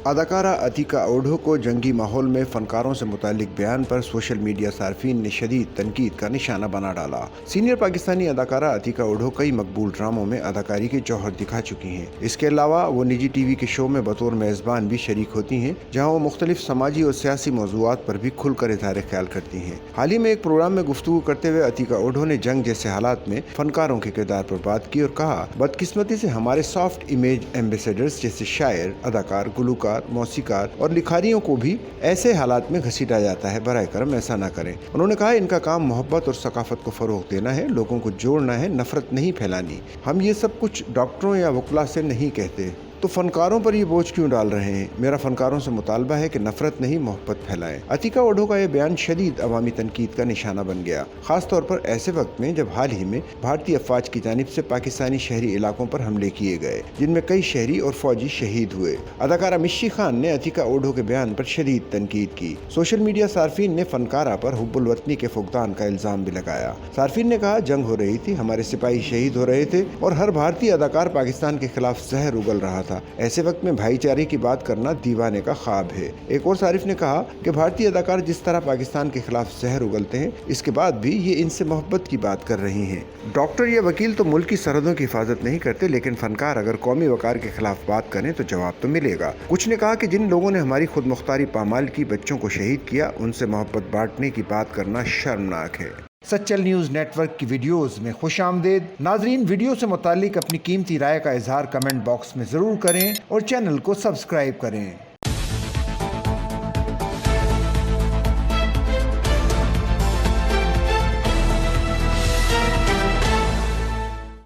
اداکارہ عتیقہ اوڈھو کو جنگی ماحول میں فنکاروں سے متعلق بیان پر سوشل میڈیا صارفین نے شدید تنقید کا نشانہ بنا ڈالا۔ سینئر پاکستانی اداکارہ عتیقہ اوڈھو کئی مقبول ڈراموں میں اداکاری کے جوہر دکھا چکی ہیں۔ اس کے علاوہ وہ نجی ٹی وی کے شو میں بطور میزبان بھی شریک ہوتی ہیں، جہاں وہ مختلف سماجی اور سیاسی موضوعات پر بھی کھل کر اظہار خیال کرتی ہیں۔ حال ہی میں ایک پروگرام میں گفتگو کرتے ہوئے عتیقہ اوڈھو نے جنگ جیسے حالات میں فنکاروں کے کردار پر بات کی اور کہا، بدقسمتی سے ہمارے سافٹ امیج ایمبیسیڈرز جیسے شاعر، اداکار، گلوکار، موسیقار اور لکھاریوں کو بھی ایسے حالات میں گھسیٹا جاتا ہے۔ براہ کرم ایسا نہ کریں۔ انہوں نے کہا، ان کا کام محبت اور ثقافت کو فروغ دینا ہے، لوگوں کو جوڑنا ہے، نفرت نہیں پھیلانی۔ ہم یہ سب کچھ ڈاکٹروں یا وکلاء سے نہیں کہتے تو فنکاروں پر یہ بوجھ کیوں ڈال رہے ہیں؟ میرا فنکاروں سے مطالبہ ہے کہ نفرت نہیں، محبت پھیلائیں۔ عتیقہ اوڈھو کا یہ بیان شدید عوامی تنقید کا نشانہ بن گیا، خاص طور پر ایسے وقت میں جب حال ہی میں بھارتی افواج کی جانب سے پاکستانی شہری علاقوں پر حملے کیے گئے، جن میں کئی شہری اور فوجی شہید ہوئے۔ اداکارہ مشی خان نے عتیقہ اوڈھو کے بیان پر شدید تنقید کی۔ سوشل میڈیا صارفین نے فنکارہ پر حب الوطنی کے فقدان کا الزام بھی لگایا۔ صارفین نے کہا، جنگ ہو رہی تھی، ہمارے سپاہی شہید ہو رہے تھے اور ہر بھارتی اداکار پاکستان کے خلاف زہر اگل رہا تھا۔ ایسے وقت میں بھائی چارے کی بات کرنا دیوانے کا خواب ہے۔ ایک اور صارف نے کہا کہ بھارتی اداکار جس طرح پاکستان کے خلاف زہر اگلتے ہیں، اس کے بعد بھی یہ ان سے محبت کی بات کر رہی ہیں۔ ڈاکٹر یا وکیل تو ملک کی سرحدوں کی حفاظت نہیں کرتے، لیکن فنکار اگر قومی وقار کے خلاف بات کریں تو جواب تو ملے گا۔ کچھ نے کہا کہ جن لوگوں نے ہماری خود مختاری پامال کی، بچوں کو شہید کیا، ان سے محبت بانٹنے کی بات کرنا شرمناک ہے۔ سچل نیوز نیٹ ورک کی ویڈیوز میں خوش آمدید۔ ناظرین، ویڈیو سے متعلق اپنی قیمتی رائے کا اظہار کمنٹ باکس میں ضرور کریں اور چینل کو سبسکرائب کریں۔